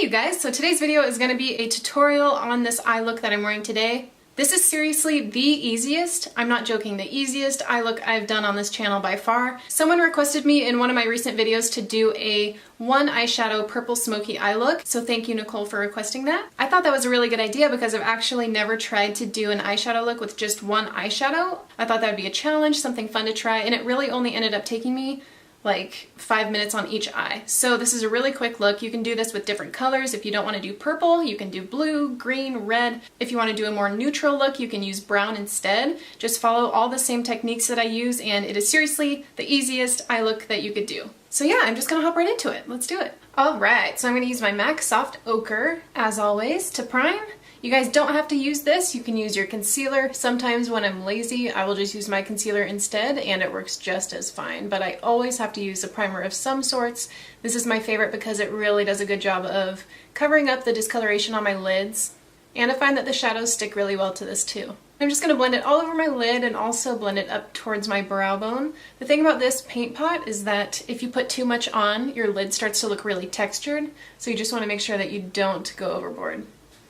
you guys, so today's video is going to be a tutorial on this eye look that I'm wearing today. This is seriously the easiest, I'm not joking, the easiest eye look I've done on this channel by far. Someone requested me in one of my recent videos to do a one eyeshadow purple smoky eye look, so thank you Nicole for requesting that. I thought that was a really good idea because I've actually never tried to do an eyeshadow look with just one eyeshadow. I thought that would be a challenge, something fun to try, and it really only ended up taking me like 5 minutes on each eye. So this is a really quick look. You can do this with different colors. If you don't want to do purple, you can do blue, green, red. If you want to do a more neutral look, you can use brown instead. Just follow all the same techniques that I use, and it is seriously the easiest eye look that you could do. So yeah, I'm just gonna hop right into it. Let's do it. Alright, so I'm gonna use my MAC Soft Ochre, as always, to prime. You guys don't have to use this, you can use your concealer. Sometimes when I'm lazy, I will just use my concealer instead and it works just as fine, but I always have to use a primer of some sorts. This is my favorite because it really does a good job of covering up the discoloration on my lids, and I find that the shadows stick really well to this too. I'm just going to blend it all over my lid and also blend it up towards my brow bone. The thing about this paint pot is that if you put too much on, your lid starts to look really textured, so you just want to make sure that you don't go overboard.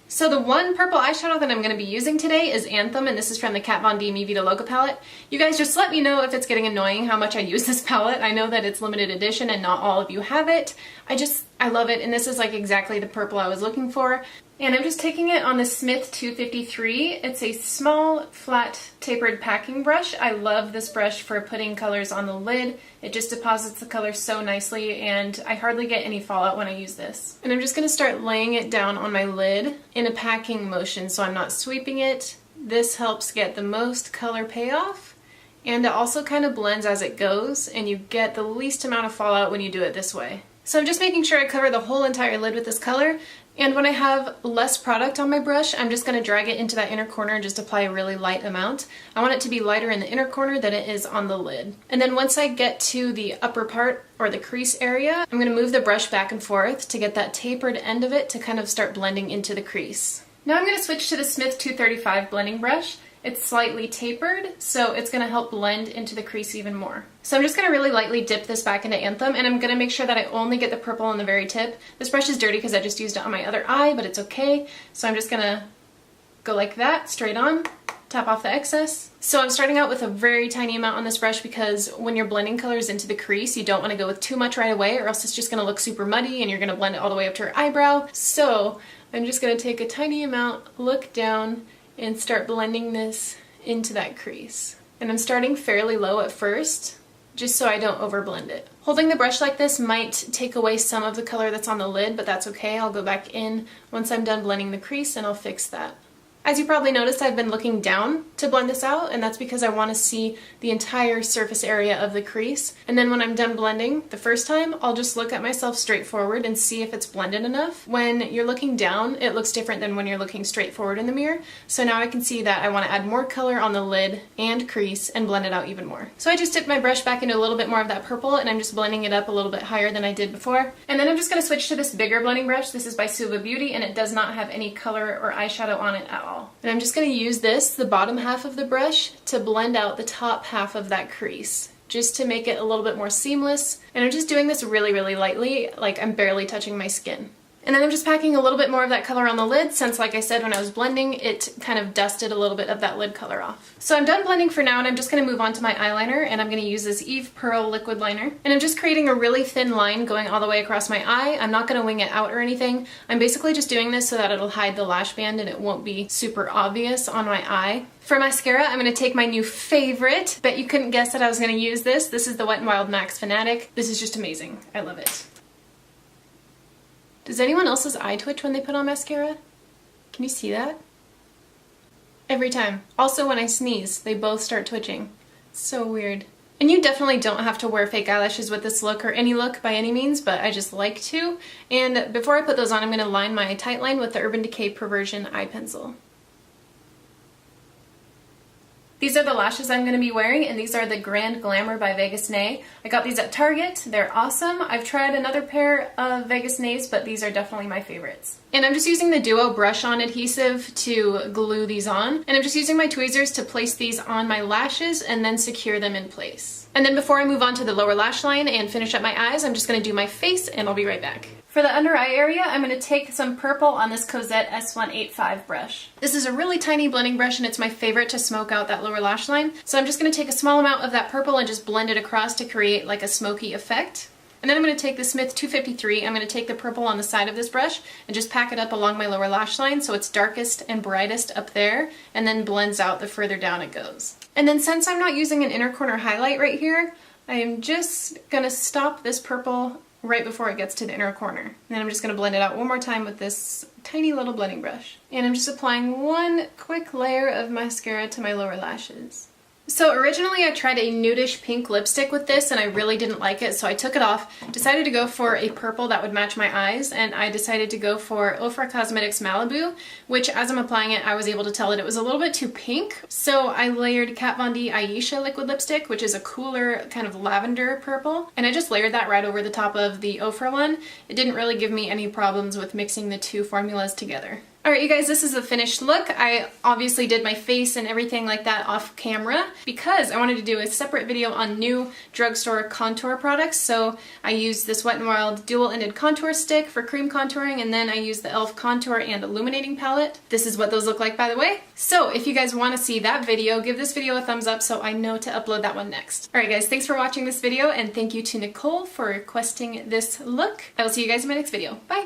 So the one purple eyeshadow that I'm going to be using today is Anthem, and this is from the Kat Von D Mi Vida Loca palette. You guys just let me know if it's getting annoying how much I use this palette. I know that it's limited edition and not all of you have it. I love it, and this is like exactly the purple I was looking for. And I'm just taking it on the Smith 253. It's a small, flat, tapered packing brush. I love this brush for putting colors on the lid. It just deposits the color so nicely, and I hardly get any fallout when I use this. And I'm just going to start laying it down on my lid in a packing motion, so I'm not sweeping it. This helps get the most color payoff, and it also kind of blends as it goes, and you get the least amount of fallout when you do it this way. So I'm just making sure I cover the whole entire lid with this color. And when I have less product on my brush, I'm just going to drag it into that inner corner and just apply a really light amount. I want it to be lighter in the inner corner than it is on the lid. And then once I get to the upper part, or the crease area, I'm going to move the brush back and forth to get that tapered end of it to kind of start blending into the crease. Now I'm going to switch to the Smith 235 blending brush. It's slightly tapered, so it's going to help blend into the crease even more. So I'm just going to really lightly dip this back into Anthem, and I'm going to make sure that I only get the purple on the very tip. This brush is dirty because I just used it on my other eye, but it's okay. So I'm just going to go like that, straight on, tap off the excess. So I'm starting out with a very tiny amount on this brush because when you're blending colors into the crease, you don't want to go with too much right away, or else it's just going to look super muddy and you're going to blend it all the way up to your eyebrow. So I'm just going to take a tiny amount, look down, and start blending this into that crease. And I'm starting fairly low at first, just so I don't overblend it. Holding the brush like this might take away some of the color that's on the lid, but that's okay. I'll go back in once I'm done blending the crease and I'll fix that. As you probably noticed, I've been looking down to blend this out, and that's because I want to see the entire surface area of the crease. And then when I'm done blending the first time, I'll just look at myself straight forward and see if it's blended enough. When you're looking down, it looks different than when you're looking straight forward in the mirror. So now I can see that I want to add more color on the lid and crease and blend it out even more. So I just dipped my brush back into a little bit more of that purple, and I'm just blending it up a little bit higher than I did before. And then I'm just going to switch to this bigger blending brush. This is by Suva Beauty, and it does not have any color or eyeshadow on it at all. And I'm just going to use this, the bottom half of the brush, to blend out the top half of that crease, just to make it a little bit more seamless. And I'm just doing this really, really lightly, like I'm barely touching my skin. And then I'm just packing a little bit more of that color on the lid since, like I said, when I was blending, it kind of dusted a little bit of that lid color off. So I'm done blending for now, and I'm just going to move on to my eyeliner, and I'm going to use this Eve Pearl liquid liner. And I'm just creating a really thin line going all the way across my eye. I'm not going to wing it out or anything. I'm basically just doing this so that it'll hide the lash band and it won't be super obvious on my eye. For mascara, I'm going to take my new favorite. Bet you couldn't guess that I was going to use this. This is the Wet n Wild Max Fanatic. This is just amazing. I love it. Does anyone else's eye twitch when they put on mascara? Can you see that? Every time. Also when I sneeze, they both start twitching. It's so weird. And you definitely don't have to wear fake eyelashes with this look or any look by any means, but I just like to. And before I put those on, I'm going to line my tight line with the Urban Decay Perversion eye pencil. These are the lashes I'm going to be wearing, and these are the Grand Glamour by Vegas Nay. I got these at Target. They're awesome. I've tried another pair of Vegas Nays, but these are definitely my favorites. And I'm just using the Duo brush-on adhesive to glue these on, and I'm just using my tweezers to place these on my lashes and then secure them in place. And then before I move on to the lower lash line and finish up my eyes, I'm just going to do my face, and I'll be right back. For the under eye area, I'm going to take some purple on this Cosette S185 brush. This is a really tiny blending brush and it's my favorite to smoke out that lower lash line. So I'm just going to take a small amount of that purple and just blend it across to create like a smoky effect. And then I'm going to take the Smith 253, I'm going to take the purple on the side of this brush and just pack it up along my lower lash line so it's darkest and brightest up there and then blends out the further down it goes. And then since I'm not using an inner corner highlight right here, I am just going to stop this purple right before it gets to the inner corner. And then I'm just going to blend it out one more time with this tiny little blending brush. And I'm just applying one quick layer of mascara to my lower lashes. So originally I tried a nudish pink lipstick with this and I really didn't like it, so I took it off, decided to go for a purple that would match my eyes, and I decided to go for Ofra Cosmetics Malibu, which as I'm applying it I was able to tell that it was a little bit too pink. So I layered Kat Von D Ayesha liquid lipstick, which is a cooler kind of lavender purple, and I just layered that right over the top of the Ofra one. It didn't really give me any problems with mixing the two formulas together. Alright you guys, this is the finished look. I obviously did my face and everything like that off camera because I wanted to do a separate video on new drugstore contour products. So I used this Wet n Wild dual-ended contour stick for cream contouring, and then I used the e.l.f. contour and illuminating palette. This is what those look like, by the way. So if you guys want to see that video, give this video a thumbs up so I know to upload that one next. Alright guys, thanks for watching this video and thank you to Nicole for requesting this look. I will see you guys in my next video. Bye!